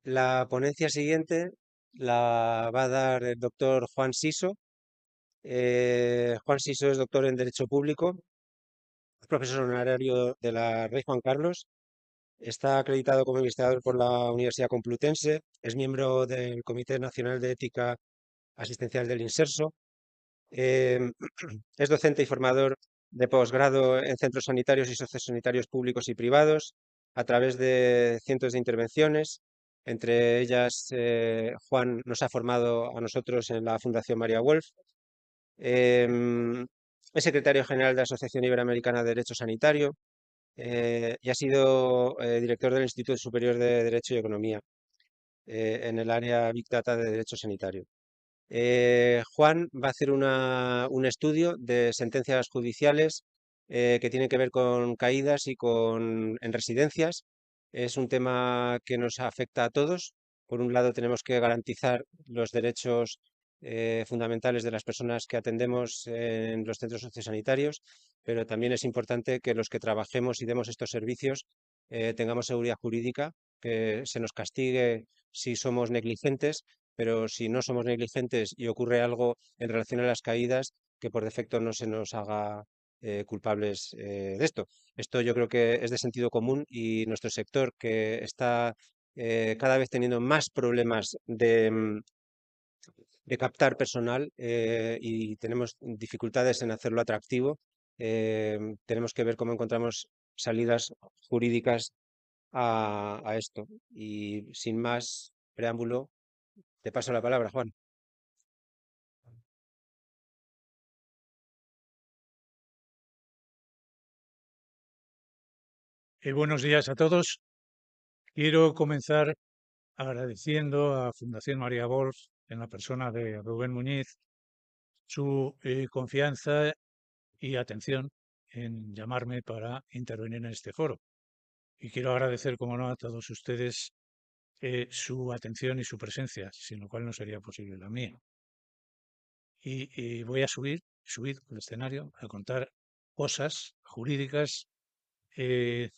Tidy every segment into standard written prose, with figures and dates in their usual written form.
La ponencia siguiente la va a dar el doctor Juan Siso. Juan Siso es doctor en Derecho Público, es profesor honorario de la Rey Juan Carlos, está acreditado como investigador por la Universidad Complutense, es miembro del Comité Nacional de Ética Asistencial del INSERSO, em, es docente y formador de posgrado en centros sanitarios y sociosanitarios públicos y privados a través de cientos de intervenciones. Entre ellas, Juan nos ha formado a nosotros en la Fundación María Wolf. Em, es secretario general de la Asociación Iberoamericana de Derecho Sanitario y ha sido director del Instituto Superior de Derecho y Economía en el área Big Data de Derecho Sanitario. Juan va a hacer un estudio de sentencias judiciales que tienen que ver con caídas y en residencias. Es un tema que nos afecta a todos. Por un lado, tenemos que garantizar los derechos fundamentales de las personas que atendemos en los centros sociosanitarios, pero también es importante que los que trabajemos y demos estos servicios tengamos seguridad jurídica, que se nos castigue si somos negligentes, pero si no somos negligentes y ocurre algo en relación a las caídas, que por defecto no se nos haga culpables de esto. Esto yo creo que es de sentido común y nuestro sector, que está cada vez teniendo más problemas de captar personal y tenemos dificultades en hacerlo atractivo, tenemos que ver cómo encontramos salidas jurídicas a esto. Y sin más preámbulo, te paso la palabra, Juan. Buenos días a todos. Quiero comenzar agradeciendo a Fundación María Wolf, en la persona de Rubén Muñiz, su confianza y atención en llamarme para intervenir en este foro. Y quiero agradecer, como no, a todos ustedes su atención y su presencia, sin lo cual no sería posible la mía. Y voy a subir al escenario a contar cosas jurídicas eh,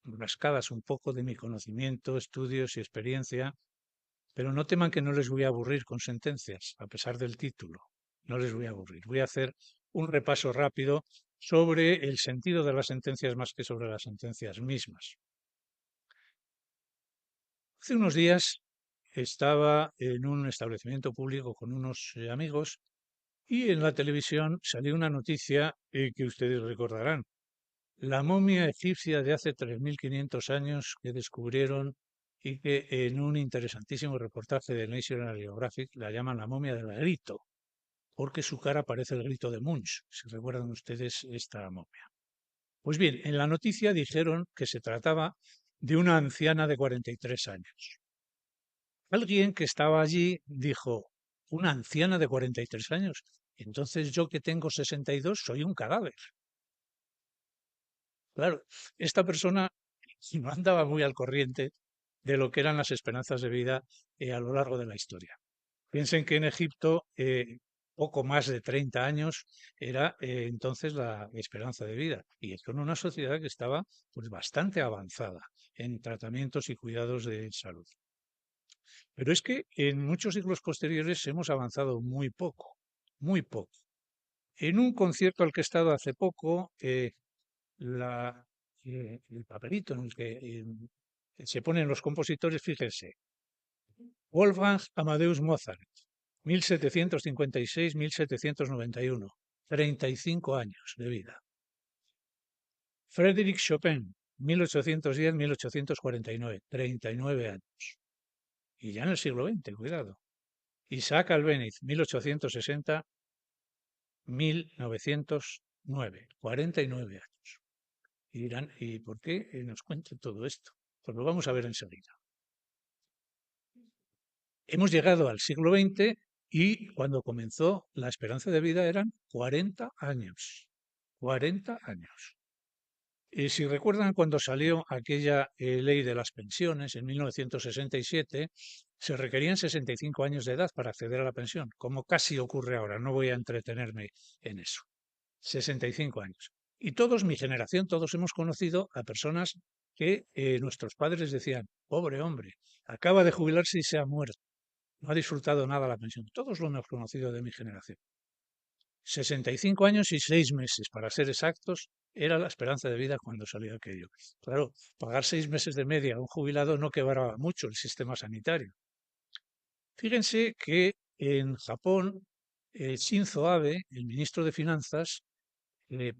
rascadas un poco de mi conocimiento, estudios y experiencia. Pero no teman que no les voy a aburrir con sentencias, a pesar del título. No les voy a aburrir. Voy a hacer un repaso rápido sobre el sentido de las sentencias más que sobre las sentencias mismas. Hace unos días estaba en un establecimiento público con unos amigos y en la televisión salió una noticia que ustedes recordarán. La momia egipcia de hace 3.500 años que descubrieron y que en un interesantísimo reportaje de National Geographic la llaman la momia del grito, porque su cara parece el grito de Munch, si recuerdan ustedes esta momia. Pues bien, en la noticia dijeron que se trataba de una anciana de 43 años. Alguien que estaba allí dijo, ¿una anciana de 43 años? Entonces yo que tengo 62 soy un cadáver. Claro, esta persona no andaba muy al corriente de lo que eran las esperanzas de vida a lo largo de la historia. Piensen que en Egipto poco más de 30 años era entonces la esperanza de vida y esto en una sociedad que estaba pues bastante avanzada en tratamientos y cuidados de salud. Pero es que en muchos siglos posteriores hemos avanzado muy poco, muy poco. En un concierto al que he estado hace poco, el papelito en el que se ponen los compositores, fíjense, Wolfgang Amadeus Mozart, 1756-1791, 35 años de vida. Frédéric Chopin, 1810-1849, 39 años. Y ya en el siglo XX, cuidado. Isaac Albéniz, 1860-1909, 49 años. Y dirán, ¿y por qué nos cuenta todo esto? Pues lo vamos a ver enseguida. Hemos llegado al siglo XX y cuando comenzó la esperanza de vida eran 40 años. 40 años. Si recuerdan cuando salió aquella ley de las pensiones en 1967, se requerían 65 años de edad para acceder a la pensión, como casi ocurre ahora. No voy a entretenerme en eso. 65 años. Y todos, mi generación, todos hemos conocido a personas que nuestros padres decían, pobre hombre, acaba de jubilarse y se ha muerto, no ha disfrutado nada la pensión. Todos lo hemos conocido de mi generación. 65 años y 6 meses, para ser exactos, era la esperanza de vida cuando salió aquello. Claro, pagar 6 meses de media a un jubilado no quebraba mucho el sistema sanitario. Fíjense que en Japón, Shinzo Abe, el ministro de Finanzas,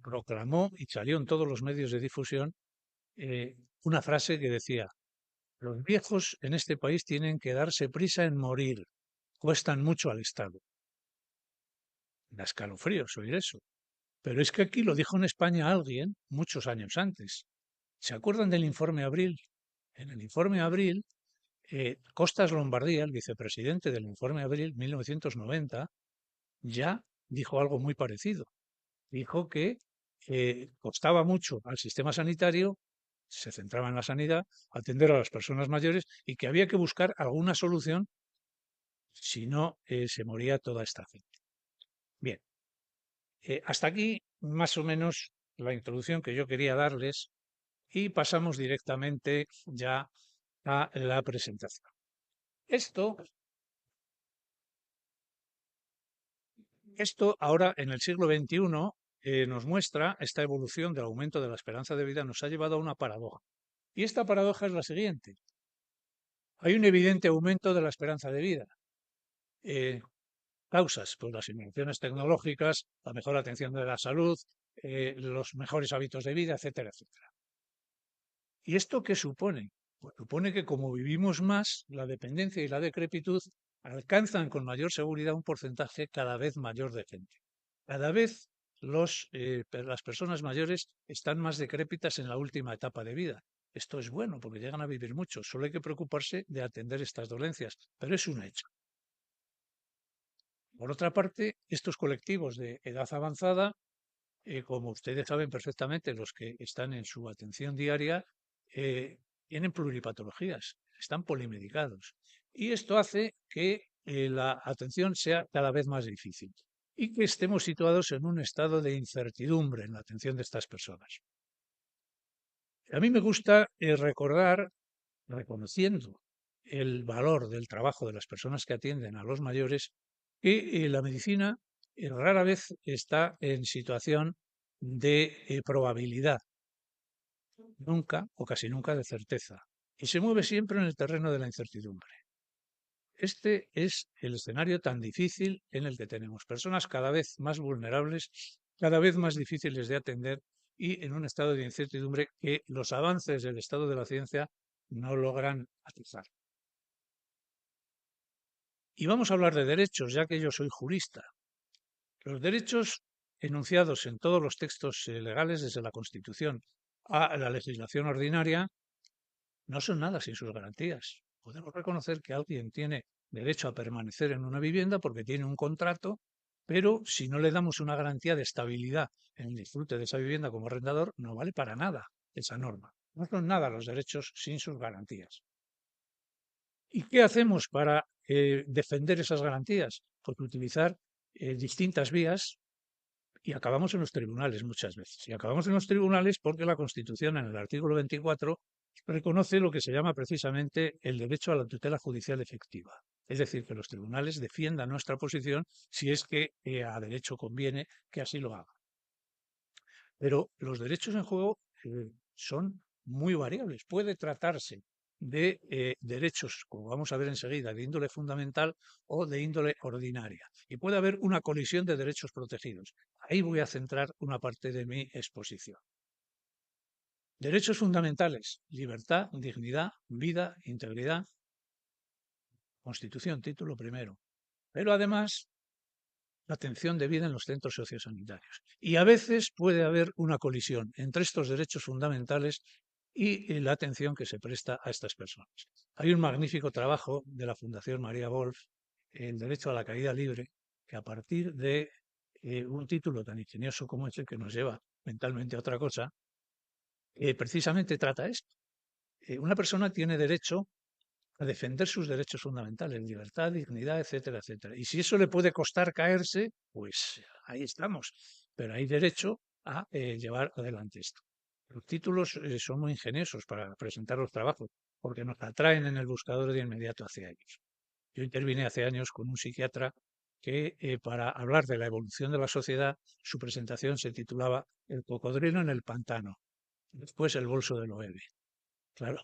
proclamó y salió en todos los medios de difusión una frase que decía, los viejos en este país tienen que darse prisa en morir, cuestan mucho al Estado. Da escalofríos oír eso. Pero es que aquí lo dijo en España alguien muchos años antes. ¿Se acuerdan del informe Abril? En el informe Abril, Costas Lombardía, el vicepresidente del informe Abril 1990, ya dijo algo muy parecido. Dijo que costaba mucho al sistema sanitario, se centraba en la sanidad, atender a las personas mayores y que había que buscar alguna solución, si no se moría toda esta gente. Bien, hasta aquí más o menos la introducción que yo quería darles y pasamos directamente ya a la presentación. Esto ahora en el siglo XXI nos muestra esta evolución del aumento de la esperanza de vida, nos ha llevado a una paradoja. Y esta paradoja es la siguiente. Hay un evidente aumento de la esperanza de vida. Causas, pues las innovaciones tecnológicas, la mejor atención de la salud, los mejores hábitos de vida, etcétera, etcétera. ¿Y esto qué supone? Pues supone que como vivimos más, la dependencia y la decrepitud alcanzan con mayor seguridad un porcentaje cada vez mayor de gente. Cada vez las personas mayores están más decrépitas en la última etapa de vida. Esto es bueno porque llegan a vivir mucho. Solo hay que preocuparse de atender estas dolencias, pero es un hecho. Por otra parte, estos colectivos de edad avanzada, como ustedes saben perfectamente, los que están en su atención diaria, tienen pluripatologías, están polimedicados. Y esto hace que la atención sea cada vez más difícil y que estemos situados en un estado de incertidumbre en la atención de estas personas. A mí me gusta recordar, reconociendo el valor del trabajo de las personas que atienden a los mayores, que la medicina rara vez está en situación de probabilidad, nunca o casi nunca de certeza, y se mueve siempre en el terreno de la incertidumbre. Este es el escenario tan difícil en el que tenemos personas cada vez más vulnerables, cada vez más difíciles de atender y en un estado de incertidumbre que los avances del estado de la ciencia no logran atizar. Y vamos a hablar de derechos, ya que yo soy jurista. Los derechos enunciados en todos los textos legales, desde la Constitución a la legislación ordinaria, no son nada sin sus garantías. Podemos reconocer que alguien tiene derecho a permanecer en una vivienda porque tiene un contrato, pero si no le damos una garantía de estabilidad en el disfrute de esa vivienda como arrendador, no vale para nada esa norma. No son nada los derechos sin sus garantías. ¿Y qué hacemos para defender esas garantías? Pues utilizar distintas vías y acabamos en los tribunales muchas veces. Y acabamos en los tribunales porque la Constitución, en el artículo 24, reconoce lo que se llama precisamente el derecho a la tutela judicial efectiva. Es decir, que los tribunales defiendan nuestra posición si es que a derecho conviene que así lo haga. Pero los derechos en juego son muy variables. Puede tratarse de derechos, como vamos a ver enseguida, de índole fundamental o de índole ordinaria. Y puede haber una colisión de derechos protegidos. Ahí voy a centrar una parte de mi exposición. Derechos fundamentales: libertad, dignidad, vida, integridad. Constitución, título primero. Pero además, la atención debida en los centros sociosanitarios. Y a veces puede haber una colisión entre estos derechos fundamentales y la atención que se presta a estas personas. Hay un magnífico trabajo de la Fundación María Wolf, El derecho a la caída libre, que a partir de un título tan ingenioso como ese, que nos lleva mentalmente a otra cosa, precisamente trata esto. Una persona tiene derecho a defender sus derechos fundamentales, libertad, dignidad, etcétera, etcétera. Y si eso le puede costar caerse, pues ahí estamos. Pero hay derecho a llevar adelante esto. Los títulos son muy ingeniosos para presentar los trabajos, porque nos atraen en el buscador de inmediato hacia ellos. Yo intervine hace años con un psiquiatra que, para hablar de la evolución de la sociedad, su presentación se titulaba El cocodrilo en el pantano, después el bolso de Loewe. Claro,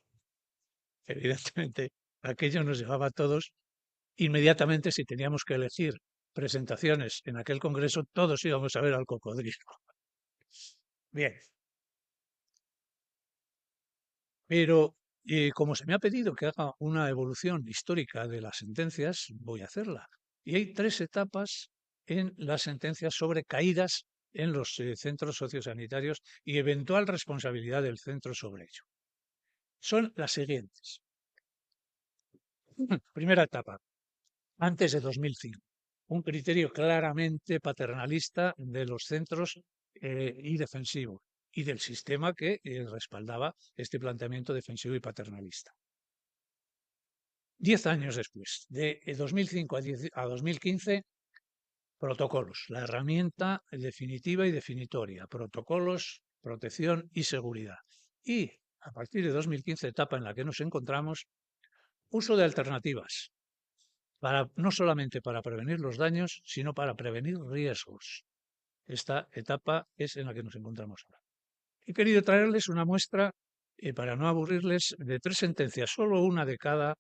evidentemente aquello nos llevaba a todos. Inmediatamente, si teníamos que elegir presentaciones en aquel congreso, todos íbamos a ver al cocodrilo. Bien, pero como se me ha pedido que haga una evolución histórica de las sentencias, voy a hacerla. Y hay tres etapas en las sentencias sobre caídas en los centros sociosanitarios y eventual responsabilidad del centro sobre ello. Son las siguientes. Primera etapa, antes de 2005. Un criterio claramente paternalista de los centros y defensivo, y del sistema que respaldaba este planteamiento defensivo y paternalista. 10 años después, de 2005 a 2015, protocolos, la herramienta definitiva y definitoria, protocolos, protección y seguridad. Y a partir de 2015, etapa en la que nos encontramos, uso de alternativas, no solamente para prevenir los daños, sino para prevenir riesgos. Esta etapa es en la que nos encontramos ahora. He querido traerles una muestra, para no aburrirles, de tres sentencias, solo una de cada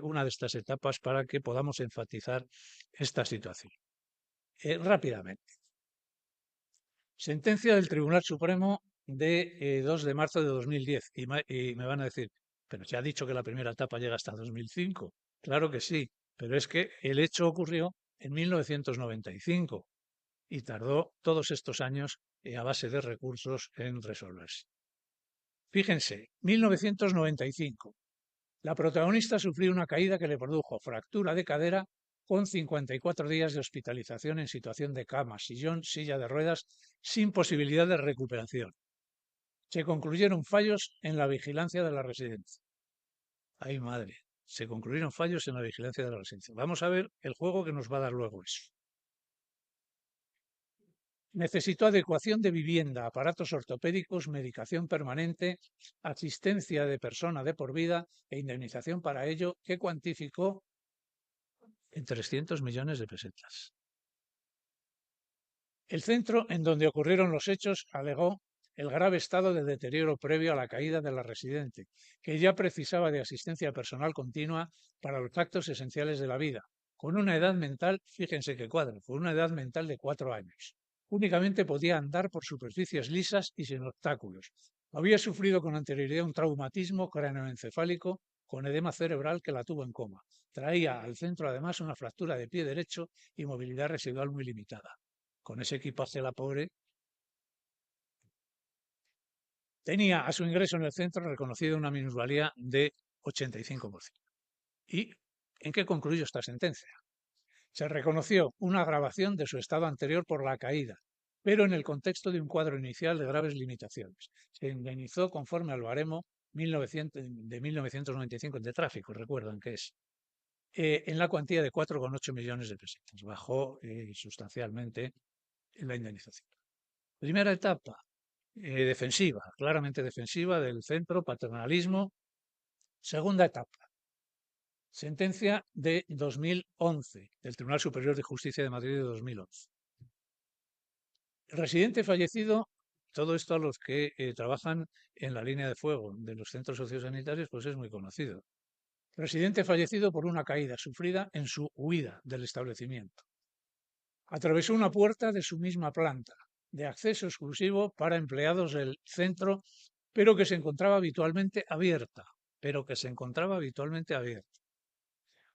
una de estas etapas para que podamos enfatizar esta situación. Rápidamente. Sentencia del Tribunal Supremo de 2 de marzo de 2010. Y me van a decir, pero se ha dicho que la primera etapa llega hasta 2005. Claro que sí, pero es que el hecho ocurrió en 1995 y tardó todos estos años, a base de recursos, en resolverse. Fíjense, 1995. La protagonista sufrió una caída que le produjo fractura de cadera con 54 días de hospitalización en situación de cama, sillón, silla de ruedas, sin posibilidad de recuperación. Se concluyeron fallos en la vigilancia de la residencia. ¡Ay, madre! Se concluyeron fallos en la vigilancia de la residencia. Vamos a ver el juego que nos va a dar luego eso. Necesitó adecuación de vivienda, aparatos ortopédicos, medicación permanente, asistencia de persona de por vida e indemnización para ello, que cuantificó en 300 millones de pesetas. El centro en donde ocurrieron los hechos alegó el grave estado de deterioro previo a la caída de la residente, que ya precisaba de asistencia personal continua para los actos esenciales de la vida, con una edad mental, fíjense qué cuadro, con una edad mental de 4 años. Únicamente podía andar por superficies lisas y sin obstáculos. Había sufrido con anterioridad un traumatismo cráneoencefálico con edema cerebral que la tuvo en coma. Traía al centro además una fractura de pie derecho y movilidad residual muy limitada. Con ese equipaje la pobre tenía a su ingreso en el centro reconocido una minusvalía de 85%. ¿Y en qué concluyó esta sentencia? Se reconoció una agravación de su estado anterior por la caída, pero en el contexto de un cuadro inicial de graves limitaciones. Se indemnizó conforme al baremo de 1995 de tráfico, recuerdan que es, en la cuantía de 4,8 millones de pesetas. Bajó sustancialmente la indemnización. Primera etapa, defensiva, claramente defensiva del centro, paternalismo. Segunda etapa, sentencia de 2011, del Tribunal Superior de Justicia de Madrid de 2011. El residente fallecido, todo esto a los que trabajan en la línea de fuego de los centros sociosanitarios, pues es muy conocido. Residente fallecido por una caída sufrida en su huida del establecimiento. Atravesó una puerta de su misma planta, de acceso exclusivo para empleados del centro, pero que se encontraba habitualmente abierta.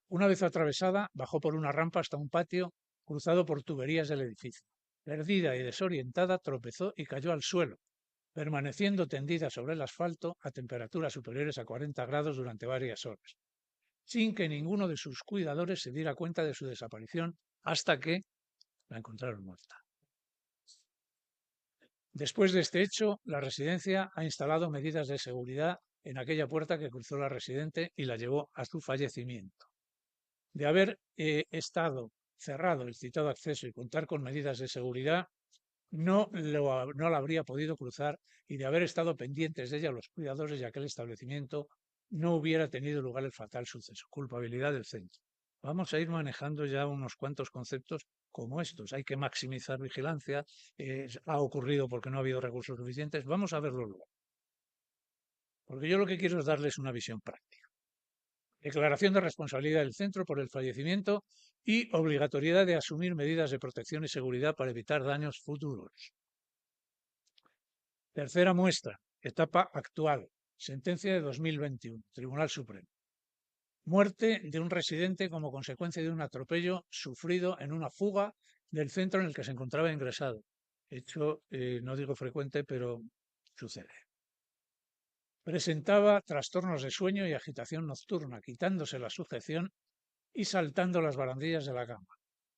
Una vez atravesada, bajó por una rampa hasta un patio cruzado por tuberías del edificio. Perdida y desorientada, tropezó y cayó al suelo, permaneciendo tendida sobre el asfalto a temperaturas superiores a 40 grados durante varias horas, sin que ninguno de sus cuidadores se diera cuenta de su desaparición hasta que la encontraron muerta. Después de este hecho, la residencia ha instalado medidas de seguridad en aquella puerta que cruzó la residente y la llevó a su fallecimiento. De haber estado cerrado el citado acceso y contar con medidas de seguridad, no la habría podido cruzar y de haber estado pendientes de ella los cuidadores de aquel establecimiento, no hubiera tenido lugar el fatal suceso. Culpabilidad del centro. Vamos a ir manejando ya unos cuantos conceptos como estos. Hay que maximizar vigilancia, ha ocurrido porque no ha habido recursos suficientes. Vamos a verlo luego. Porque yo lo que quiero es darles una visión práctica. Declaración de responsabilidad del centro por el fallecimiento y obligatoriedad de asumir medidas de protección y seguridad para evitar daños futuros. Tercera muestra, etapa actual, sentencia de 2021, Tribunal Supremo. Muerte de un residente como consecuencia de un atropello sufrido en una fuga del centro en el que se encontraba ingresado. Hecho, no digo frecuente, pero sucede. Presentaba trastornos de sueño y agitación nocturna, quitándose la sujeción y saltando las barandillas de la cama.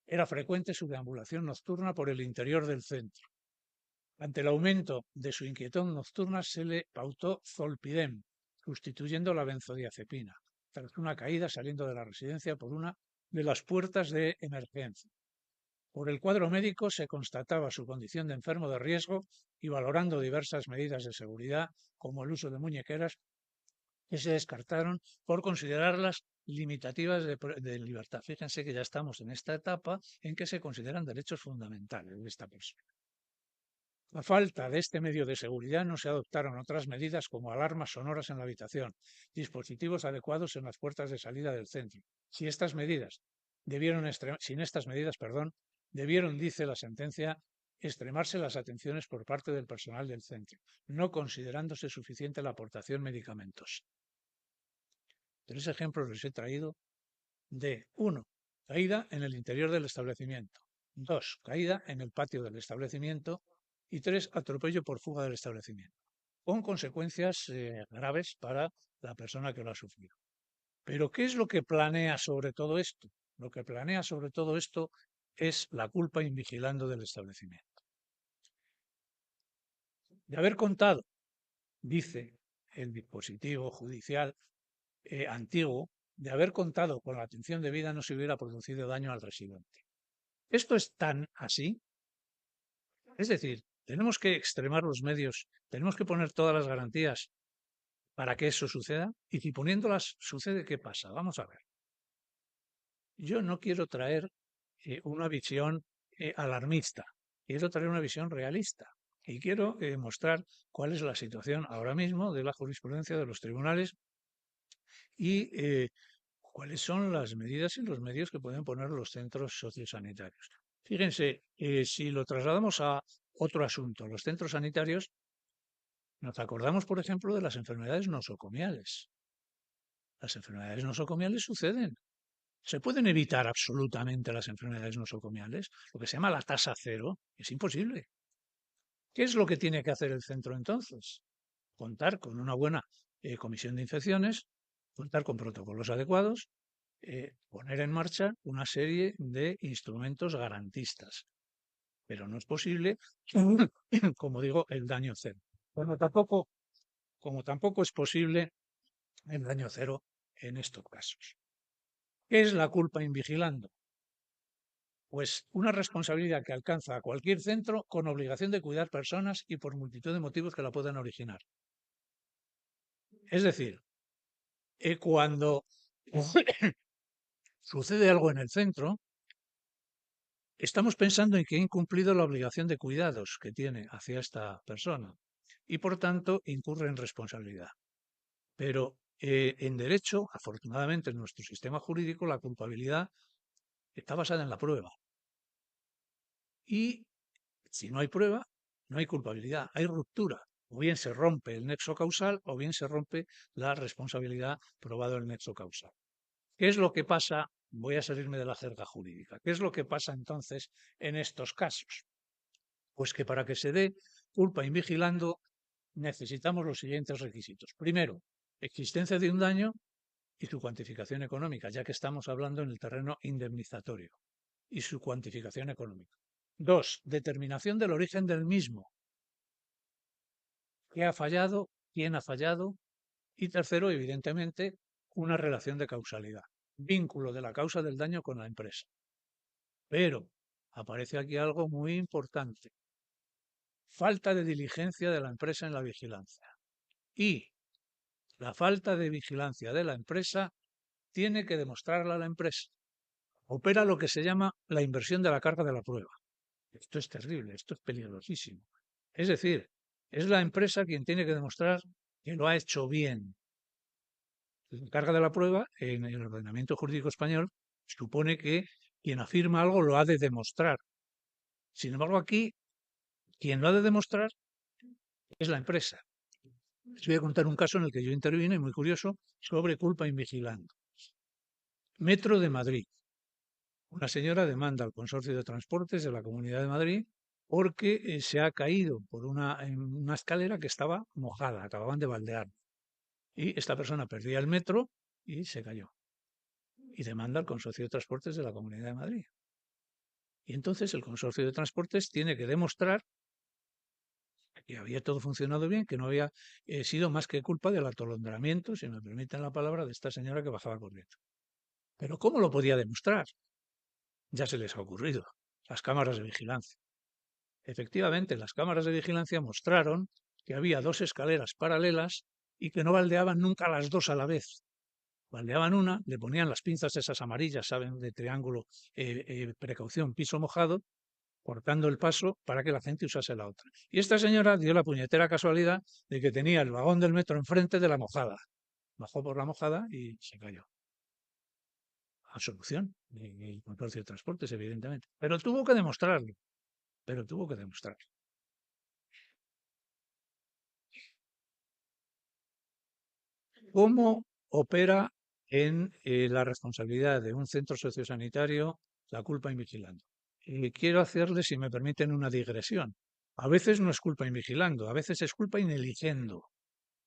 Era frecuente su deambulación nocturna por el interior del centro. Ante el aumento de su inquietud nocturna se le pautó zolpidem, sustituyendo la benzodiazepina, tras una caída saliendo de la residencia por una de las puertas de emergencia. Por el cuadro médico se constataba su condición de enfermo de riesgo y valorando diversas medidas de seguridad, como el uso de muñequeras, que se descartaron por considerarlas limitativas de libertad. Fíjense que ya estamos en esta etapa en que se consideran derechos fundamentales de esta persona. A falta de este medio de seguridad no se adoptaron otras medidas como alarmas sonoras en la habitación, dispositivos adecuados en las puertas de salida del centro. Sin estas medidas, debieron, dice la sentencia, extremarse las atenciones por parte del personal del centro, no considerándose suficiente la aportación medicamentosa. 3 ejemplos les he traído de 1. Caída en el interior del establecimiento. 2. Caída en el patio del establecimiento. Y 3. Atropello por fuga del establecimiento, con consecuencias graves para la persona que lo ha sufrido. Pero ¿qué es lo que planea sobre todo esto? Lo que planea sobre todo esto es la culpa invigilando del establecimiento. De haber contado, dice el dispositivo judicial antiguo, de haber contado con la atención debida no se hubiera producido daño al residente. Esto es tan así. Es decir, tenemos que extremar los medios, tenemos que poner todas las garantías para que eso suceda. Y si poniéndolas sucede, ¿qué pasa? Vamos a ver. Yo no quiero traer una visión alarmista, quiero traer una visión realista. Y quiero mostrar cuál es la situación ahora mismo de la jurisprudencia de los tribunales y cuáles son las medidas y los medios que pueden poner los centros sociosanitarios. Fíjense, si lo trasladamos a otro asunto, los centros sanitarios, nos acordamos, por ejemplo, de las enfermedades nosocomiales. Las enfermedades nosocomiales suceden. ¿Se pueden evitar absolutamente las enfermedades nosocomiales? Lo que se llama la tasa cero es imposible. ¿Qué es lo que tiene que hacer el centro entonces? Contar con una buena comisión de infecciones, contar con protocolos adecuados, poner en marcha una serie de instrumentos garantistas. Pero no es posible, como digo, el daño cero. Como tampoco es posible el daño cero en estos casos. ¿Qué es la culpa invigilando? Pues una responsabilidad que alcanza a cualquier centro con obligación de cuidar personas y por multitud de motivos que la puedan originar. Es decir, cuando sucede algo en el centro, estamos pensando en que ha incumplido la obligación de cuidados que tiene hacia esta persona y por tanto incurre en responsabilidad. Pero en derecho, afortunadamente en nuestro sistema jurídico, la culpabilidad está basada en la prueba. Y si no hay prueba, no hay culpabilidad, hay ruptura. O bien se rompe el nexo causal o bien se rompe la responsabilidad probado el nexo causal. ¿Qué es lo que pasa? Voy a salirme de la jerga jurídica. ¿Qué es lo que pasa entonces en estos casos? Pues que para que se dé culpa invigilando necesitamos los siguientes requisitos. Primero, existencia de un daño y su cuantificación económica, ya que estamos hablando en el terreno indemnizatorio, y su cuantificación económica. 2. Determinación del origen del mismo. ¿Qué ha fallado? ¿Quién ha fallado? Y tercero, evidentemente, una relación de causalidad. Vínculo de la causa del daño con la empresa. Pero aparece aquí algo muy importante. falta de diligencia de la empresa en la vigilancia. Y la falta de vigilancia de la empresa tiene que demostrarla la empresa. Opera lo que se llama la inversión de la carga de la prueba. Esto es terrible, esto es peligrosísimo. Es decir, es la empresa quien tiene que demostrar que lo ha hecho bien. La carga de la prueba en el ordenamiento jurídico español supone que quien afirma algo lo ha de demostrar. Sin embargo, aquí quien lo ha de demostrar es la empresa. Les voy a contar un caso en el que yo intervine, muy curioso, sobre culpa invigilando. Metro de Madrid. Una señora demanda al Consorcio de Transportes de la Comunidad de Madrid porque se ha caído por en una escalera que estaba mojada, acababan de baldear. Y esta persona perdía el metro y se cayó. Y demanda al Consorcio de Transportes de la Comunidad de Madrid. Y entonces el Consorcio de Transportes tiene que demostrar que había todo funcionado bien, que no había sido más que culpa del atolondramiento, si me permiten la palabra, de esta señora que bajaba corriendo. Pero ¿cómo lo podía demostrar? Ya se les ha ocurrido. Las cámaras de vigilancia. Efectivamente, las cámaras de vigilancia mostraron que había dos escaleras paralelas y que no baldeaban nunca las dos a la vez. Baldeaban una, le ponían las pinzas esas amarillas, ¿saben? De triángulo, precaución, piso mojado, cortando el paso para que la gente usase la otra. Y esta señora dio la puñetera casualidad de que tenía el vagón del metro enfrente de la mojada. Bajó por la mojada y se cayó. Absolución. El consorcio de transportes, evidentemente. Pero tuvo que demostrarlo. Pero tuvo que demostrarlo. ¿Cómo opera en la responsabilidad de un centro sociosanitario la culpa invigilando? Quiero hacerle, si me permiten, una digresión. A veces no es culpa invigilando, a veces es culpa ineligiendo,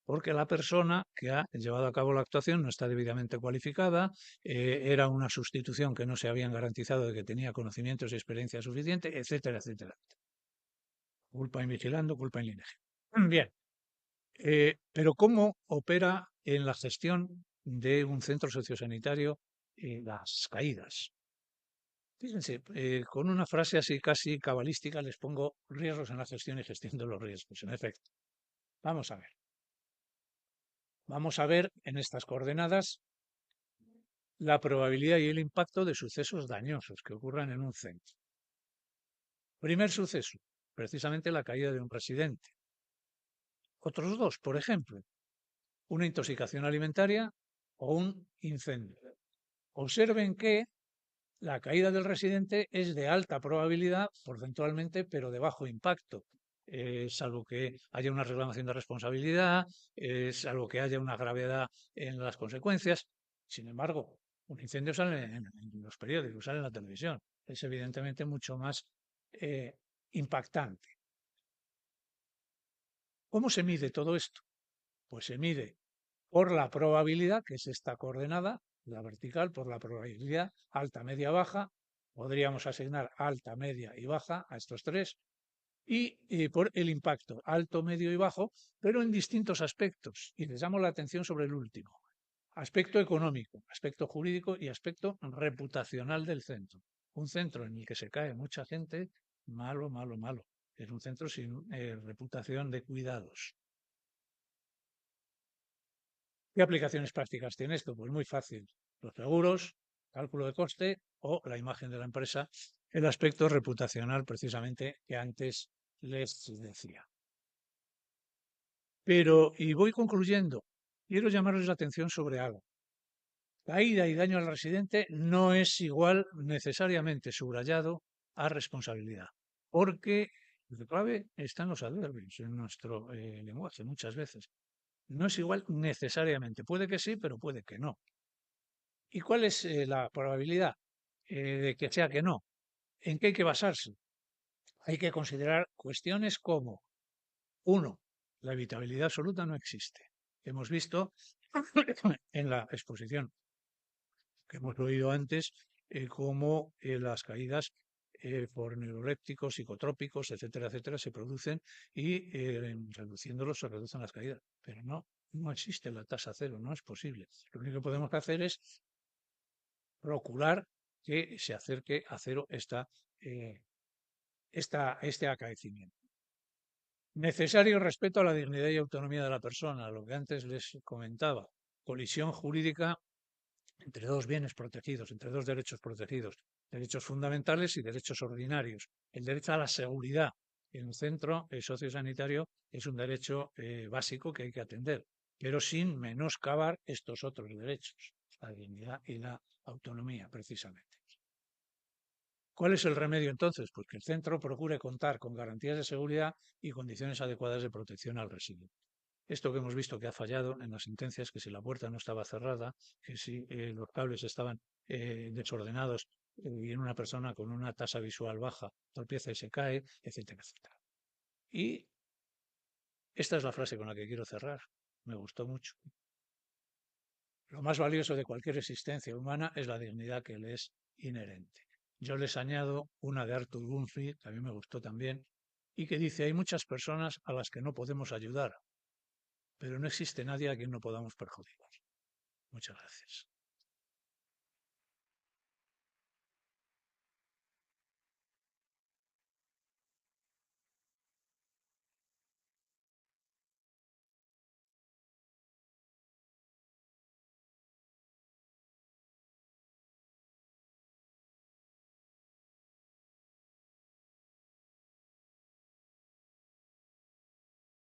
porque la persona que ha llevado a cabo la actuación no está debidamente cualificada, era una sustitución que no se habían garantizado de que tenía conocimientos y experiencia suficiente, etcétera, etcétera. Culpa invigilando, culpa ineligiendo. Bien. Pero ¿cómo opera en la gestión de un centro sociosanitario las caídas? Fíjense, con una frase así casi cabalística les pongo riesgos en la gestión y gestión de los riesgos, en efecto. Vamos a ver. Vamos a ver en estas coordenadas la probabilidad y el impacto de sucesos dañosos que ocurran en un centro. Primer suceso, precisamente la caída de un residente. Otros dos, por ejemplo, una intoxicación alimentaria o un incendio. Observen que la caída del residente es de alta probabilidad, porcentualmente, pero de bajo impacto, salvo que haya una reclamación de responsabilidad, salvo que haya una gravedad en las consecuencias. Sin embargo, un incendio sale en los periódicos, sale en la televisión. Es evidentemente mucho más impactante. ¿Cómo se mide todo esto? Pues se mide por la probabilidad, que es esta coordenada, la vertical, por la probabilidad alta, media, baja. Podríamos asignar alta, media y baja a estos tres. Y por el impacto alto, medio y bajo, pero en distintos aspectos. Y les llamo la atención sobre el último. Aspecto económico, aspecto jurídico y aspecto reputacional del centro. Un centro en el que se cae mucha gente, malo, malo, malo. Es un centro sin reputación de cuidados. ¿Qué aplicaciones prácticas tiene esto? Pues muy fácil. Los seguros, cálculo de coste o la imagen de la empresa, el aspecto reputacional precisamente que antes les decía. Pero, y voy concluyendo, quiero llamarles la atención sobre algo. Caída y daño al residente no es igual necesariamente subrayado a responsabilidad, porque la clave está en los adverbios, en nuestro lenguaje muchas veces. No es igual necesariamente. Puede que sí, pero puede que no. ¿Y cuál es la probabilidad de que sea que no? ¿En qué hay que basarse? Hay que considerar cuestiones como, uno, la evitabilidad absoluta no existe. Hemos visto en la exposición que hemos oído antes cómo las caídas por neurolépticos, psicotrópicos, etcétera, etcétera, se producen y reduciéndolos se reducen las caídas. Pero no, no existe la tasa cero, no es posible. Lo único que podemos hacer es procurar que se acerque a cero este acaecimiento. Necesario respeto a la dignidad y autonomía de la persona, lo que antes les comentaba. Colisión jurídica entre dos bienes protegidos, entre dos derechos protegidos, derechos fundamentales y derechos ordinarios. El derecho a la seguridad en un centro sociosanitario es un derecho básico que hay que atender, pero sin menoscabar estos otros derechos, la dignidad y la autonomía, precisamente. ¿Cuál es el remedio entonces? Pues que el centro procure contar con garantías de seguridad y condiciones adecuadas de protección al residente. Esto que hemos visto que ha fallado en las sentencias, que si la puerta no estaba cerrada, que si los cables estaban desordenados y en una persona con una tasa visual baja tropieza y se cae, etcétera, etcétera. Y esta es la frase con la que quiero cerrar. Me gustó mucho. Lo más valioso de cualquier existencia humana es la dignidad que le es inherente. Yo les añado una de Arthur Gunfrey, que a mí me gustó también, y que dice, hay muchas personas a las que no podemos ayudar, pero no existe nadie a quien no podamos perjudicar. Muchas gracias.